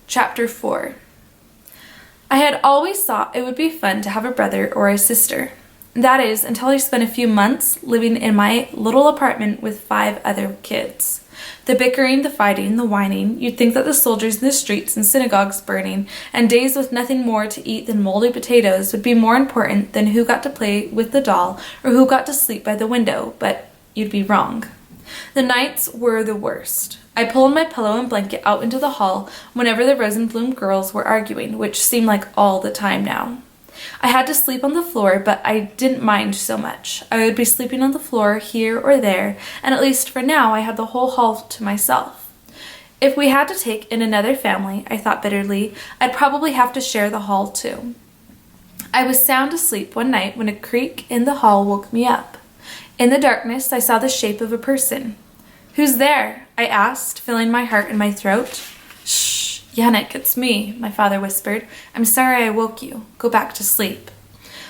Chapter 4. I had always thought it would be fun to have a brother or a sister. That is, until I spent a few months living in my little apartment with 5 other kids. The bickering, the fighting, the whining, you'd think that the soldiers in the streets and synagogues burning, and days with nothing more to eat than moldy potatoes would be more important than who got to play with the doll or who got to sleep by the window, but you'd be wrong. The nights were the worst. I pulled my pillow and blanket out into the hall whenever the Rosenblum girls were arguing, which seemed like all the time now. I had to sleep on the floor, but I didn't mind so much. I would be sleeping on the floor here or there, and at least for now I had the whole hall to myself. If we had to take in another family, I thought bitterly, I'd probably have to share the hall too. I was sound asleep one night when a creak in the hall woke me up. In the darkness, I saw the shape of a person. "Who's there?" I asked, feeling my heart in my throat. "Shh, Yannick, it's me," my father whispered. "I'm sorry I woke you. Go back to sleep."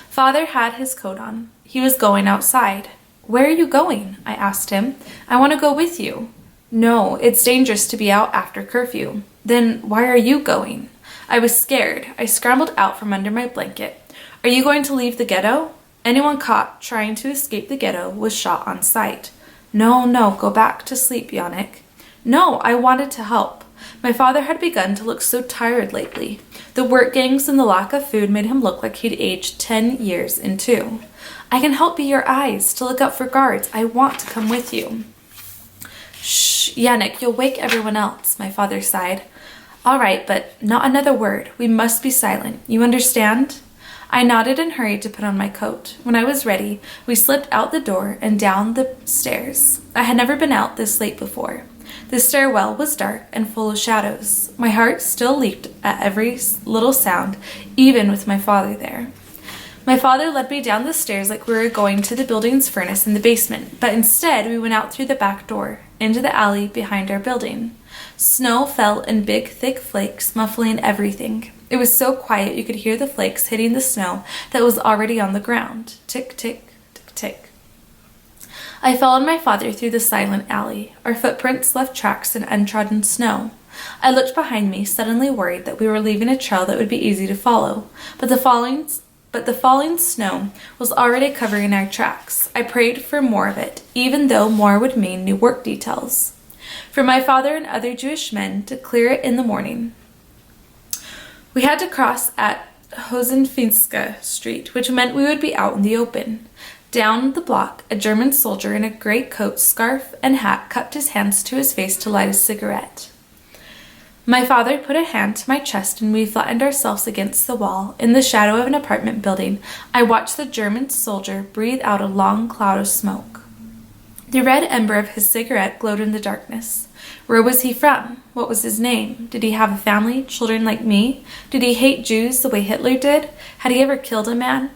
Father had his coat on. He was going outside. "Where are you going?" I asked him. "I want to go with you." "No, it's dangerous to be out after curfew." "Then why are you going?" I was scared. I scrambled out from under my blanket. "Are you going to leave the ghetto?" Anyone caught trying to escape the ghetto was shot on sight. No, go back to sleep, Yannick." "No, I wanted to help." My father had begun to look so tired lately. The work gangs and the lack of food made him look like he'd aged 10 years in 2. "I can help be your eyes, to look out for guards. I want to come with you." "Shh, Yannick, you'll wake everyone else," my father sighed. "All right, but not another word. We must be silent. You understand?" I nodded and hurried to put on my coat. When I was ready, we slipped out the door and down the stairs. I had never been out this late before. The stairwell was dark and full of shadows. My heart still leaped at every little sound, even with my father there. My father led me down the stairs like we were going to the building's furnace in the basement, but instead we went out through the back door, into the alley behind our building. Snow fell in big, thick flakes, muffling everything. It was so quiet you could hear the flakes hitting the snow that was already on the ground. Tick, tick, tick, tick. I followed my father through the silent alley. Our footprints left tracks in untrodden snow. I looked behind me, suddenly worried that we were leaving a trail that would be easy to follow, but the falling snow was already covering our tracks. I prayed for more of it, even though more would mean new work details. For my father and other Jewish men to clear it in the morning. We had to cross at Hosenfinska Street, which meant we would be out in the open. Down the block, a German soldier in a great coat, scarf, and hat cupped his hands to his face to light a cigarette. My father put a hand to my chest and we flattened ourselves against the wall. In the shadow of an apartment building, I watched the German soldier breathe out a long cloud of smoke. The red ember of his cigarette glowed in the darkness. Where was he from? What was his name? Did he have a family, children like me? Did he hate Jews the way Hitler did? Had he ever killed a man?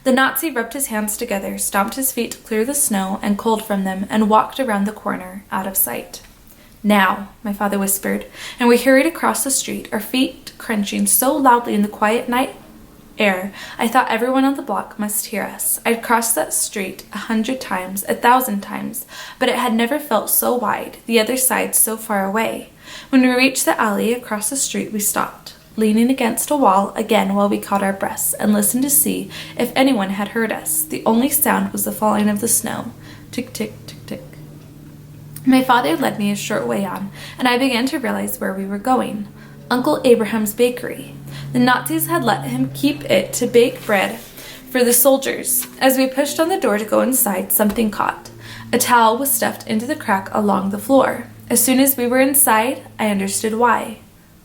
The Nazi rubbed his hands together, stomped his feet to clear the snow and cold from them, and walked around the corner, out of sight. "Now," my father whispered, and we hurried across the street, our feet crunching so loudly in the quiet night air, I thought everyone on the block must hear us. I'd crossed that street 100 times, 1,000 times, but it had never felt so wide, the other side so far away. When we reached the alley across the street, we stopped, leaning against a wall again while we caught our breaths and listened to see if anyone had heard us. The only sound was the falling of the snow. Tick, tick, tick, tick. My father led me a short way on, and I began to realize where we were going. Uncle Abraham's bakery. The Nazis had let him keep it to bake bread for the soldiers. As we pushed on the door to go inside, something caught. A towel was stuffed into the crack along the floor. As soon as we were inside, I understood why.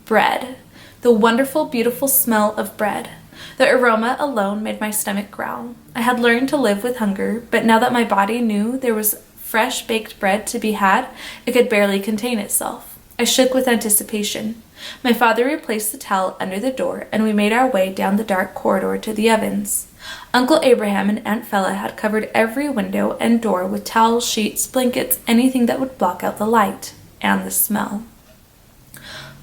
Bread. The wonderful, beautiful smell of bread. The aroma alone made my stomach growl. I had learned to live with hunger, but now that my body knew there was fresh baked bread to be had, it could barely contain itself. I shook with anticipation. My father replaced the towel under the door, and we made our way down the dark corridor to the ovens. Uncle Abraham and Aunt Fella had covered every window and door with towels, sheets, blankets, anything that would block out the light and the smell.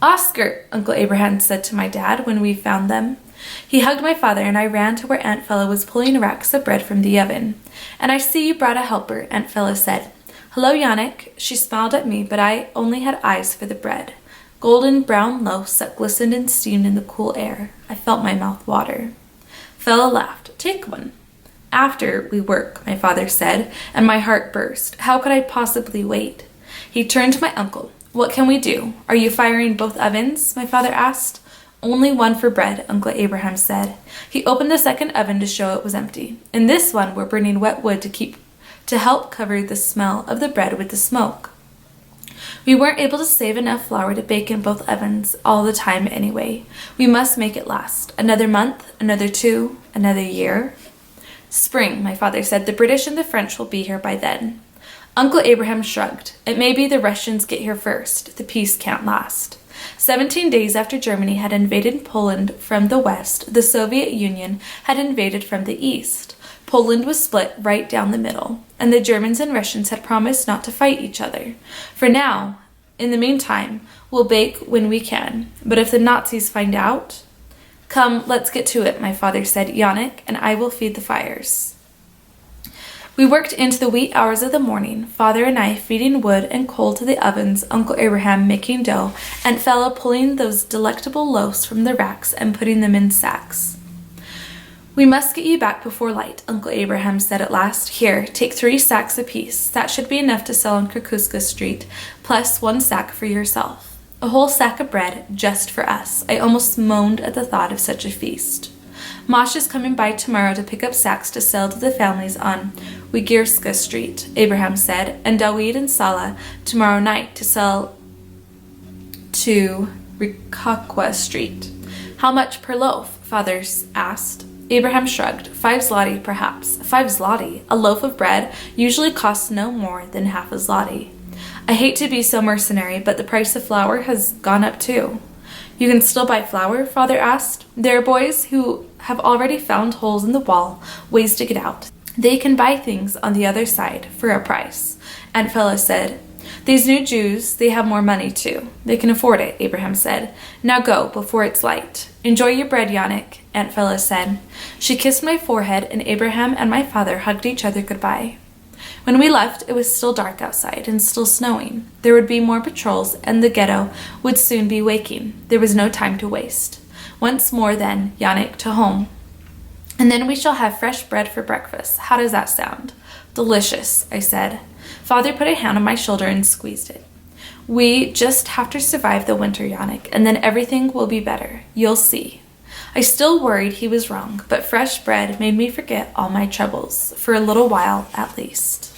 "Oscar," Uncle Abraham said to my dad when we found them. He hugged my father, and I ran to where Aunt Fella was pulling racks of bread from the oven. "And I see you brought a helper," Aunt Fella said. "Hello, Yannick." She smiled at me, but I only had eyes for the bread. golden brown loaves that glistened and steamed in the cool air. I felt my mouth water. Fella laughed. Take one. After we work, my father said, and my heart burst. How could I possibly wait? He turned to my uncle. What can we do? Are you firing both ovens? My father asked. Only one for bread, Uncle Abraham said. He opened the second oven to show it was empty. In this one, we're burning wet wood to help cover the smell of the bread with the smoke. We weren't able to save enough flour to bake in both ovens all the time anyway. We must make it last. Another month, another 2, another year. Spring, my father said. The British and the French will be here by then. Uncle Abraham shrugged. It may be the Russians get here first. The peace can't last. 17 days after Germany had invaded Poland from the west, the Soviet Union had invaded from the east. Poland was split right down the middle, and the Germans and Russians had promised not to fight each other. For now, in the meantime, we'll bake when we can. But if the Nazis find out... Come, let's get to it, my father said. Yannick and I will feed the fires. We worked into the wee hours of the morning, father and I feeding wood and coal to the ovens, Uncle Abraham making dough, and Fella pulling those delectable loaves from the racks and putting them in sacks. We must get you back before light, Uncle Abraham said at last. Here, take 3 sacks apiece. That should be enough to sell on Krakowska Street, plus 1 sack for yourself. A whole sack of bread just for us. I almost moaned at the thought of such a feast. Mosh is coming by tomorrow to pick up sacks to sell to the families on Wigierska Street, Abraham said, and Dawid and Salah tomorrow night to sell to Rikakwa Street. How much per loaf? Father asked. Abraham shrugged. 5 zloty, perhaps. 5 zloty? A loaf of bread usually costs no more than half a zloty. I hate to be so mercenary, but the price of flour has gone up too. You can still buy flour? Father asked. There are boys who have already found holes in the wall, ways to get out. They can buy things on the other side for a price. Aunt Fella said. These new Jews, they have more money too. They can afford it, Abraham said. Now go, before it's light. Enjoy your bread, Yannick, Aunt Fella said. She kissed my forehead, and Abraham and my father hugged each other goodbye. When we left, it was still dark outside and still snowing. There would be more patrols, and the ghetto would soon be waking. There was no time to waste. Once more, then, Yannick, to home. And then we shall have fresh bread for breakfast. How does that sound? Delicious, I said. Father put a hand on my shoulder and squeezed it. We just have to survive the winter, Yannick, and then everything will be better. You'll see. I still worried he was wrong, but fresh bread made me forget all my troubles, for a little while at least.